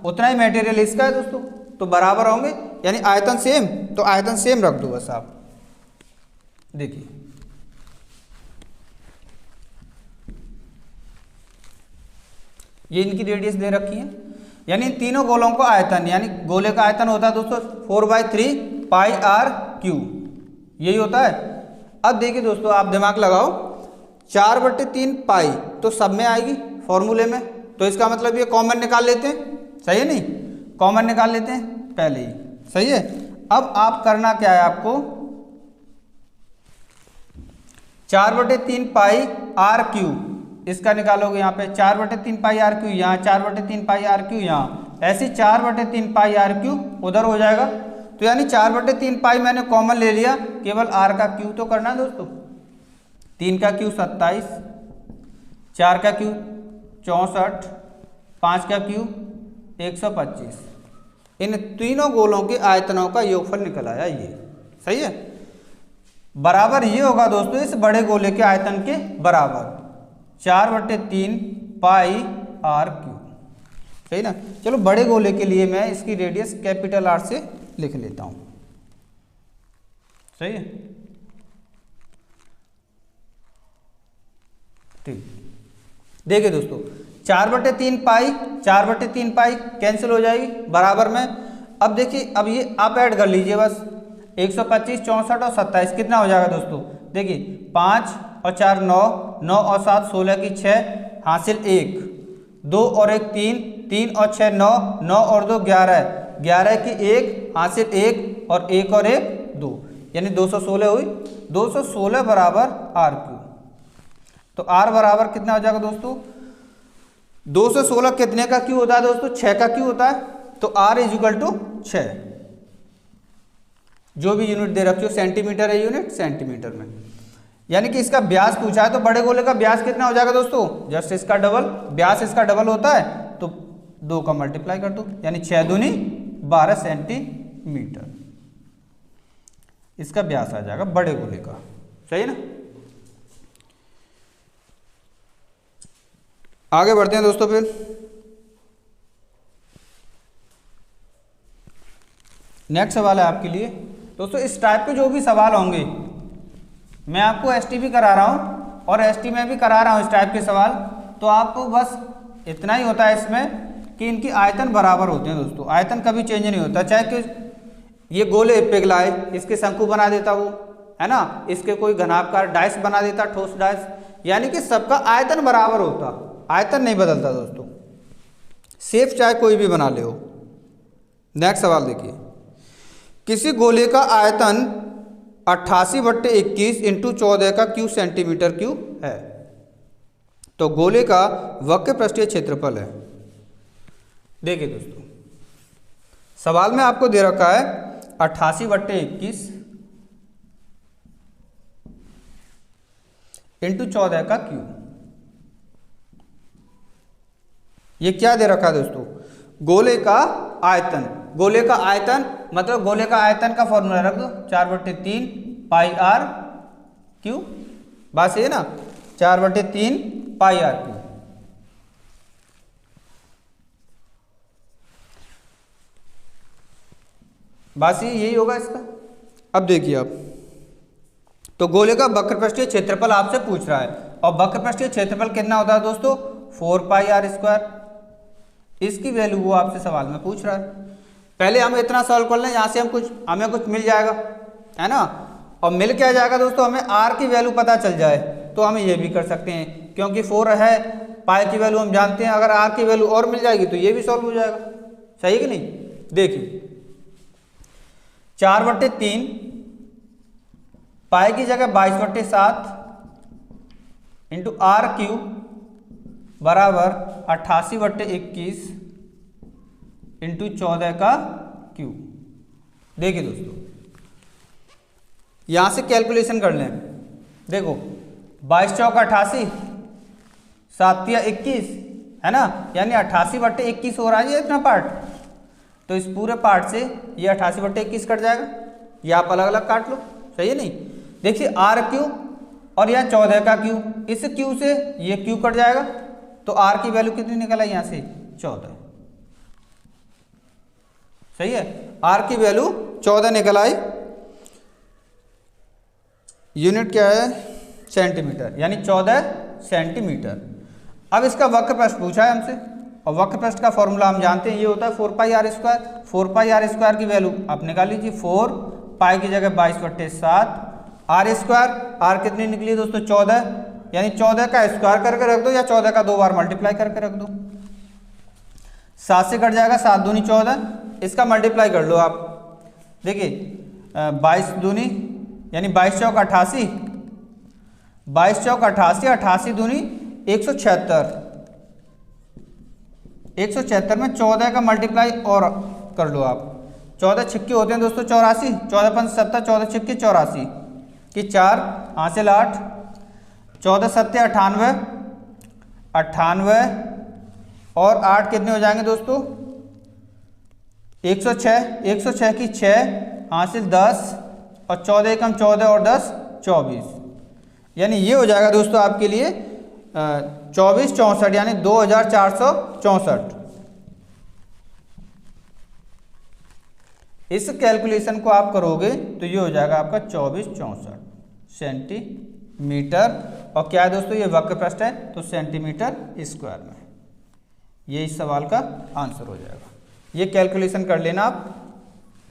उतना ही मटेरियल इसका है दोस्तों, तो बराबर होंगे, यानी आयतन सेम, तो आयतन सेम रख दो बस आप। देखिए ये इनकी रेडियस दे रखी है, यानी इन तीनों गोलों को आयतन, यानी गोले का आयतन होता है दोस्तों 4/3 पाई आर क्यू, यही होता है। अब देखिए दोस्तों आप दिमाग लगाओ, 4/3 पाई तो सब में आएगी फॉर्मूले में, तो इसका मतलब ये कॉमन निकाल लेते हैं, सही है नहीं, कॉमन निकाल लेते हैं पहले ही, सही है। अब आप करना क्या है, आपको 4/3 पाई आर क्यू इसका निकालोगे, यहाँ पे 4/3 पाई आर क्यू, यहाँ 4/3 पाई आर क्यू, यहाँ ऐसे 4/3 पाई आर क्यू उधर हो जाएगा। तो यानी 4/3 पाई मैंने कॉमन ले लिया, केवल आर का क्यू तो करना है दोस्तों, 3 का क्यू 27, 4 का क्यू 64, 5 का क्यू 125, इन तीनों गोलों के आयतनों का योगफल निकल आया ये, सही है। बराबर ये होगा दोस्तों इस बड़े गोले के आयतन के बराबर 4/3 पाई आर क्यू, सही ना। चलो बड़े गोले के लिए मैं इसकी रेडियस कैपिटल आर से लिख लेता हूं, सही है, ठीक। देखिए दोस्तों 4/3 पाई कैंसिल हो जाएगी बराबर में। अब देखिए अब ये आप ऐड कर लीजिए बस, 125, 64 और 27 कितना हो जाएगा दोस्तों, देखिए 5 और 4 9, 9 और 7 16 की 6 हासिल 1, 2 और 1 3, 3 और 6 9, 9 और 2 11, 11 की 1 हासिल 1 और 1 और 1 2, यानी 216 हुई, 216 बराबर आर क्यू। तो आर बराबर कितना हो जाएगा दोस्तों, 216 कितने का क्यू होता है दोस्तों, 6 का क्यू होता है, तो आर इक्वल टू 6, जो भी यूनिट दे रखी हो, सेंटीमीटर है यूनिट, सेंटीमीटर में। यानी कि इसका व्यास पूछा है तो बड़े गोले का व्यास कितना हो जाएगा दोस्तों, जस्ट इसका डबल, व्यास इसका डबल होता है तो 2 का मल्टीप्लाई कर दो, यानी 6 दूनी 12 सेंटीमीटर इसका व्यास आ जाएगा बड़े गोले का, सही है ना। आगे बढ़ते हैं दोस्तों, फिर नेक्स्ट सवाल है आपके लिए दोस्तों। इस टाइप के जो भी सवाल होंगे, मैं आपको एसटी भी करा रहा हूँ और एसटी में भी करा रहा हूँ इस टाइप के सवाल, तो आपको बस इतना ही होता है इसमें कि इनकी आयतन बराबर होते हैं दोस्तों, आयतन कभी चेंज नहीं होता। चाहे कि ये गोले पिघलाए, इसके शंकु बना देता वो, है ना, इसके कोई घनाकार डाइस बना देता, ठोस डाइस, यानी कि सबका आयतन बराबर होता, आयतन नहीं बदलता दोस्तों, शेप चाहे कोई भी बना ले हो। नेक्स्ट सवाल देखिए, किसी गोले का आयतन 88/21 इंटू 14 का क्यू सेंटीमीटर क्यू है, तो गोले का वक्र पृष्ठीय क्षेत्रफल है। देखिए दोस्तों सवाल में आपको दे रखा है 88/21 इंटू 14 का क्यू, ये क्या दे रखा है दोस्तों, गोले का आयतन, गोले का आयतन मतलब गोले का आयतन का फॉर्मूला रख दो 4/3 पाई आर क्यू, बात सही है ना, 4/3 पाई आर क्यू। बस यही होगा इसका। अब देखिए आप, तो गोले का वक्रपृष्ठीय क्षेत्रफल आपसे पूछ रहा है, और वक्रपृष्ठीय क्षेत्रफल कितना होता है दोस्तों, 4 पाई आर स्क्वायर। इसकी वैल्यू वो आपसे सवाल में पूछ रहा है। पहले हम इतना सॉल्व कर लें, यहाँ से हमें कुछ मिल जाएगा, है ना। और मिल क्या जाएगा दोस्तों, हमें आर की वैल्यू पता चल जाए तो हम ये भी कर सकते हैं, क्योंकि 4 है, पाई की वैल्यू हम जानते हैं, अगर आर की वैल्यू और मिल जाएगी तो ये भी सॉल्व हो जाएगा। सही कि नहीं। देखिए 4/3 पाई की जगह 22/7 इंटू आर क्यूब बराबर 88/21 इंटू 14 का क्यूब। देखिए दोस्तों, यहां से कैलकुलेशन कर लें। देखो 22 चौका 88, 7 या 21, है ना, यानी 88/21 हो रहा है ये इतना पार्ट। तो इस पूरे पार्ट से ये 88/21 कट जाएगा, ये आप अलग अलग काट लो। सही है नहीं। देखिए आर क्यूब और यहाँ 14 का क्यूब, इस क्यूब से ये क्यूब कट जाएगा, तो आर की वैल्यू कितनी निकल आई यहाँ से, 14। सही है, आर की वैल्यू 14 निकल आई। यूनिट क्या है, सेंटीमीटर, यानी 14 सेंटीमीटर। अब इसका वक्रपृष्ठ पूछा है हमसे, और वक्रपृष्ठ का फॉर्मूला हम जानते हैं, ये होता है 4 pi r square. 4 pi r square की वैल्यू आप निकाल लीजिए, 4 पाई की जगह 22/7 आर स्क्वायर। आर कितनी निकली दोस्तों, 14, यानी 14 का स्क्वायर करके रख दो, या 14 का 2 बार मल्टीप्लाई करके रख दो। 7 से कट जाएगा, 7 दूनी 14, इसका मल्टीप्लाई कर लो आप। देखिए 22 दूनी यानी 22 चौक 88, 22 चौक 88, 88 दूनी 176, 176 में 14 का मल्टीप्लाई और कर लो आप। 14 छिक्के होते हैं दोस्तों 84, 14 5 70, 14 छिक्के 84 की 4 हासिल 8, 14 7 98, 98 और 8 कितने हो जाएंगे दोस्तों, 106, 106 की 6 हासिल 10, और 14 कम 14 और 10 24, यानी ये हो जाएगा दोस्तों आपके लिए 24 64, यानी 2464। इस कैलकुलेशन को आप करोगे तो ये हो जाएगा आपका 24 64 सेंटीमीटर। और क्या है दोस्तों, ये वक्रपृष्ठ है तो सेंटीमीटर स्क्वायर में, ये इस सवाल का आंसर हो जाएगा। ये कैलकुलेशन कर लेना आप,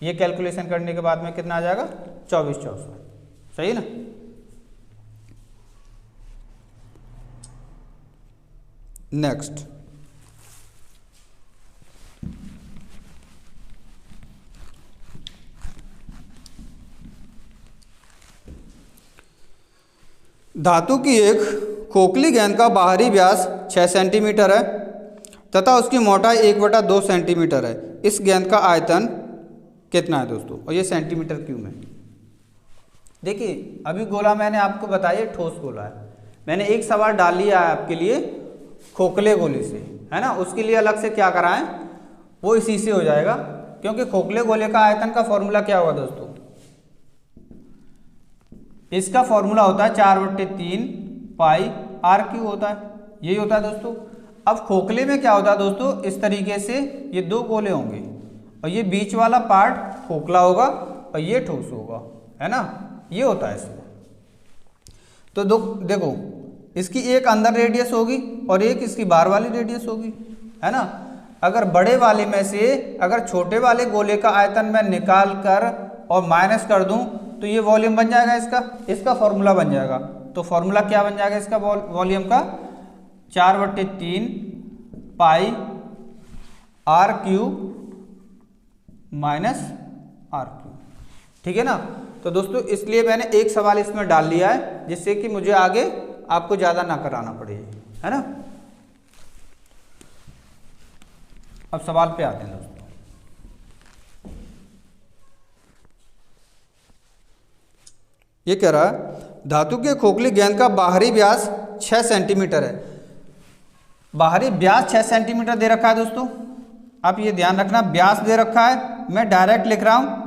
ये कैलकुलेशन करने के बाद में कितना आ जाएगा, 24 64। सही ना। नेक्स्ट, धातु की एक खोखली गेंद का बाहरी व्यास 6 सेंटीमीटर है तथा उसकी मोटाई 1/2 सेंटीमीटर है। इस गेंद का आयतन कितना है दोस्तों, और ये सेंटीमीटर क्यूब में। देखिए अभी गोला मैंने आपको बताया ठोस गोला है, मैंने एक सवाल डाल लिया है आपके लिए खोखले गोले से, है ना। उसके लिए अलग से क्या कराएं, वो इसी से हो जाएगा, क्योंकि खोखले गोले का आयतन का फॉर्मूला क्या होगा दोस्तों, इसका फॉर्मूला होता है 4/3 पाई आर क्यूब होता है, यही होता है दोस्तों। अब खोखले में क्या होता है दोस्तों, इस तरीके से ये 2 गोले होंगे, और ये बीच वाला पार्ट खोखला होगा और ये ठोस होगा, है ना, ये होता है इसमें। तो देखो इसकी एक अंदर रेडियस होगी और एक इसकी बाहर वाली रेडियस होगी, है ना। अगर बड़े वाले में से अगर छोटे वाले गोले का आयतन मैं निकाल कर और माइनस कर दूं तो ये वॉल्यूम बन जाएगा, इसका फॉर्मूला बन जाएगा। तो फॉर्मूला क्या बन जाएगा इसका, वॉल्यूम का 4/3 pi r cube minus r cube, ठीक है ना। तो दोस्तों इसलिए मैंने एक सवाल इसमें डाल लिया है, जिससे कि मुझे आगे आपको ज़्यादा ना कराना पड़े, है ना। अब सवाल पे आते हैं दोस्तों। ये कह रहा है धातु के खोखली गेंद का बाहरी व्यास 6 सेंटीमीटर है। बाहरी व्यास 6 सेंटीमीटर दे रखा है दोस्तों, आप ये ध्यान रखना, व्यास दे रखा है, मैं डायरेक्ट लिख रहा हूँ।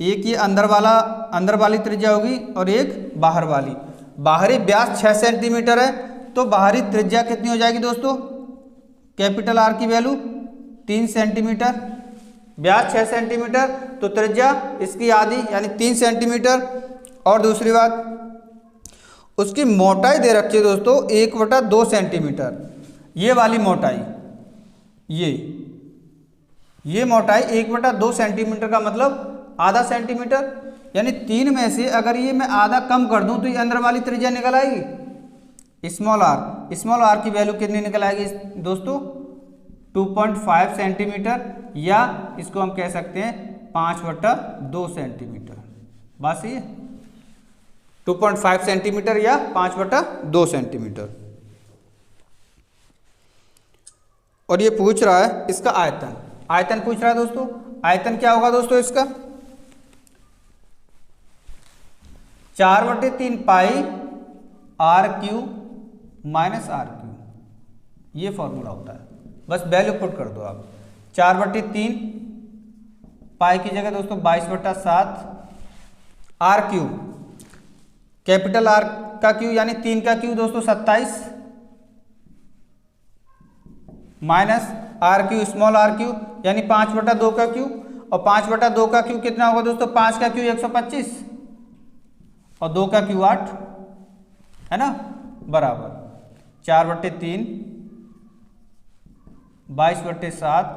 एक ये अंदर वाली त्रिज्या होगी और एक बाहर वाली। बाहरी व्यास 6 सेंटीमीटर है तो बाहरी त्रिज्या कितनी हो जाएगी दोस्तों, कैपिटल आर की वैल्यू 3 सेंटीमीटर, व्यास 6 सेंटीमीटर तो त्रिज्या इसकी आधी यानी 3 सेंटीमीटर। और दूसरी बात, उसकी मोटाई दे रखी है दोस्तों 1/2 सेंटीमीटर। ये वाली मोटाई, ये मोटाई 1/2 सेंटीमीटर का मतलब आधा सेंटीमीटर। यानी 3 में से अगर ये मैं आधा कम कर दूं तो ये अंदर वाली त्रिज्या निकल आएगी स्मॉल आर की वैल्यू कितनी निकल आएगी दोस्तों 2.5 सेंटीमीटर, या इसको हम कह सकते हैं 5/2 सेंटीमीटर। बात सही है, 2.5 सेंटीमीटर या 5/2 सेंटीमीटर। और ये पूछ रहा है इसका आयतन पूछ रहा है दोस्तों। आयतन क्या होगा दोस्तों इसका 4/3 पाई r³ माइनस r³, ये फॉर्मूला होता है। बस वैल्यू पुट कर दो आप। 4/3 पाई की जगह दोस्तों 22/7 r³ कैपिटल R का क्यू यानी 3 का क्यू दोस्तों 27 माइनस r³ स्मॉल r³ यानी 5/2 का क्यू। और 5/2 का क्यू कितना होगा दोस्तों 5 का क्यू 125 और 2 का क्यू 8 है ना, बराबर 4/3 22/7।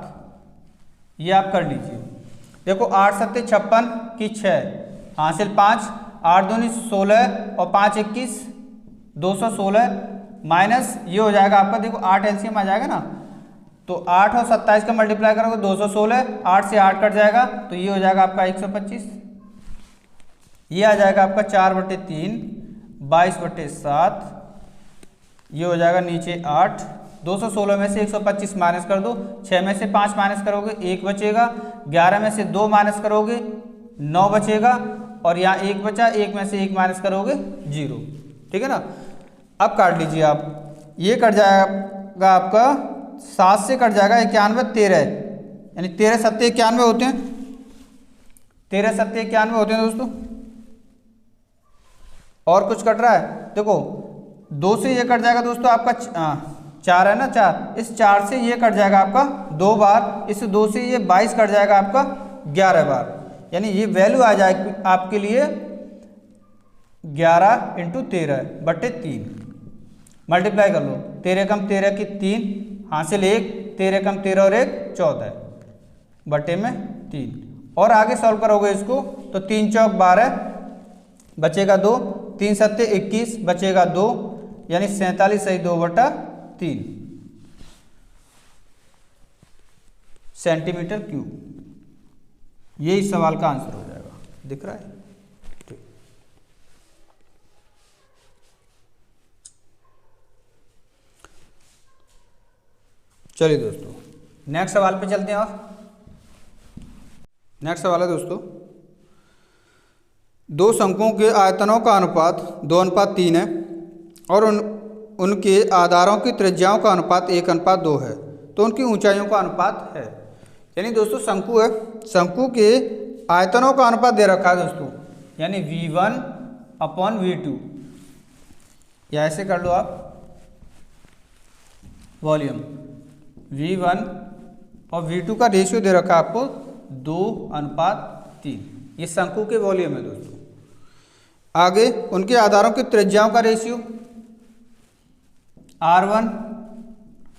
ये आप कर लीजिए। देखो 8 7 56 की 6 हासिल 5, 8 दूनी 16 और 5 21 216 माइनस ये हो जाएगा आपका, देखो 8 एलसीएम आ जाएगा ना, तो 8 और 27 का मल्टीप्लाई करोगे 216, 8 से 8 कट जाएगा तो ये हो जाएगा आपका 125। ये आ जाएगा आपका 4/3 22/7, ये हो जाएगा नीचे 8, 216 में से 125 माइनस कर दो, 6 में से 5 माइनस करोगे 1 बचेगा, 11 में से 2 माइनस करोगे 9 बचेगा, और यहाँ 1 बचा, 1 में से 1 माइनस करोगे 0। ठीक है ना। अब काट लीजिए आप, ये कट जाएगा आपका 7 से कट जाएगा 91 13, यानी 13 7 91 होते हैं, 13 7 91 होते हैं दोस्तों। और कुछ कट रहा है, देखो 2 से ये कट जाएगा दोस्तों आपका 4 है ना, 4, इस 4 से ये कट जाएगा आपका 2 बार, इस 2 से ये 22 कट जाएगा आपका 11 बार, यानी ये वैल्यू आ जाएगी आपके लिए 11 × 13/3। मल्टीप्लाई कर लो, 13 कम 13 की 3 हासिल 1, 13 कम 13 और 1 14 बटे में 3। और आगे सॉल्व करोगे इसको तो 3 चौक 12 बचेगा 2, 3 7 21 बचेगा 2, यानी 47 सही 2/3 सेंटीमीटर क्यूब। ये इस सवाल का आंसर हो जाएगा, दिख रहा है। ठीक, चलिए दोस्तों नेक्स्ट सवाल पे चलते हैं। और नेक्स्ट सवाल है दोस्तों, दो शंकुओं के आयतनों का अनुपात 2:3 है और उनके आधारों की त्रिज्याओं का अनुपात 1:2 है, तो उनकी ऊंचाइयों का अनुपात है। यानी दोस्तों शंकु है, शंकु के आयतनों का अनुपात दे रखा है दोस्तों, यानी V1/V2, या ऐसे कर लो आप वॉल्यूम V1 और V2 का रेशियो दे रखा है आपको 2:3, ये शंकु के वॉल्यूम है दोस्तों। आगे उनके आधारों की त्रिज्याओं का रेशियो R1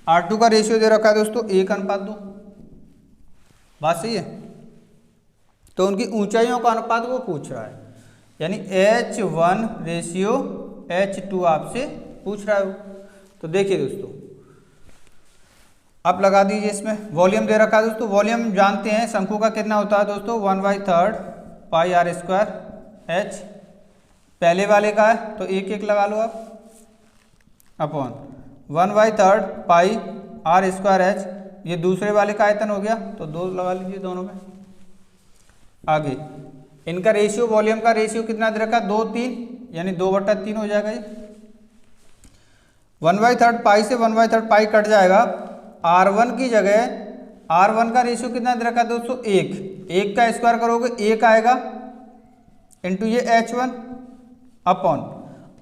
R2 का रेशियो दे रखा है दोस्तों 1:2। बात सही है। तो उनकी ऊंचाइयों का अनुपात वो पूछ रहा है, यानी H1 रेशियो H2 आपसे पूछ रहा है। तो देखिए दोस्तों आप लगा दीजिए, इसमें वॉल्यूम दे रखा है दोस्तों। वॉल्यूम जानते हैं शंकु का कितना होता है दोस्तों 1/3 पाई r² h, पहले वाले का है तो 1 लगा लो आप, अपॉन 1/3 पाई r² h, ये दूसरे वाले का आयतन हो गया तो 2 लगा लीजिए दोनों में। आगे इनका रेशियो, वॉल्यूम का रेशियो कितना दे रखा 2 3, यानी 2/3 हो जाएगा ये। 1/3 पाई से 1/3 पाई कट जाएगा, R1 की जगह R1 का रेशियो कितना दे रखा दोस्तों 1 का स्क्वायर करोगे 1 आएगा इंटू ये H1 अपॉन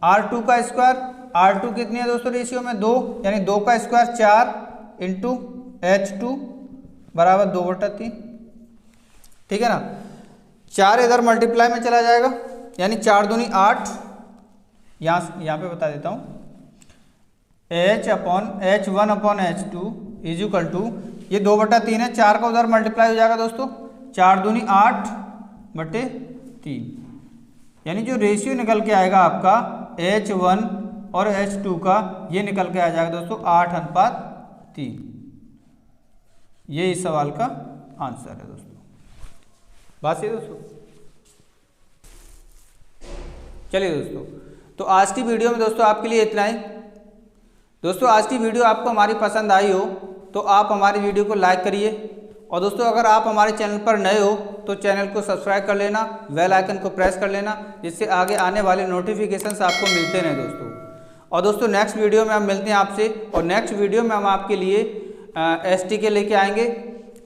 R2 का स्क्वायर, R2 कितनी है दोस्तों रेशियो में 2, यानी 2 का स्क्वायर 4 इंटू H2 बराबर 2/3। ठीक है ना। 4 इधर मल्टीप्लाई में चला जाएगा, यानी 4 दूनी 8, यहाँ पे बता देता हूँ, H/H1/H2 इज इक्वल टू, ये 2/3 है, 4 का उधर मल्टीप्लाई हो जाएगा दोस्तों, 4 दूनी 8/3, यानी जो रेशियो निकल के आएगा आपका H1 और H2 का, ये निकल के आ जाएगा दोस्तों 8:3। ये इस सवाल का आंसर है दोस्तों। बात सही दोस्तों। चलिए दोस्तों, तो आज की वीडियो में दोस्तों आपके लिए इतना ही। दोस्तों आज की वीडियो आपको हमारी पसंद आई हो तो आप हमारी वीडियो को लाइक करिए, और दोस्तों अगर आप हमारे चैनल पर नए हो तो चैनल को सब्सक्राइब कर लेना, बेल आइकन को प्रेस कर लेना, जिससे आगे आने वाले नोटिफिकेशंस आपको मिलते रहें दोस्तों। और दोस्तों नेक्स्ट वीडियो में हम मिलते हैं आपसे, और नेक्स्ट वीडियो में हम आपके लिए ST के लेके आएंगे,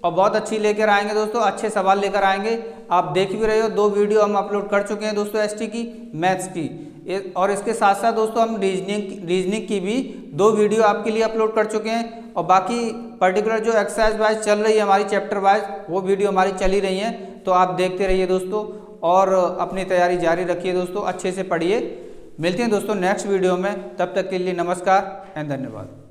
और बहुत अच्छी लेकर आएंगे दोस्तों, अच्छे सवाल लेकर आएंगे। आप देख भी रहे हो, 2 वीडियो हम अपलोड कर चुके हैं दोस्तों ST की, मैथ्स की, और इसके साथ साथ दोस्तों हम रीजनिंग की भी 2 वीडियो आपके लिए अपलोड कर चुके हैं। और बाकी पर्टिकुलर जो एक्सरसाइज वाइज चल रही है हमारी चैप्टर वाइज, वो वीडियो हमारी चली रही हैं, तो आप देखते रहिए दोस्तों, और अपनी तैयारी जारी रखिए दोस्तों, अच्छे से पढ़िए। मिलते हैं दोस्तों नेक्स्ट वीडियो में, तब तक के लिए नमस्कार एंड धन्यवाद।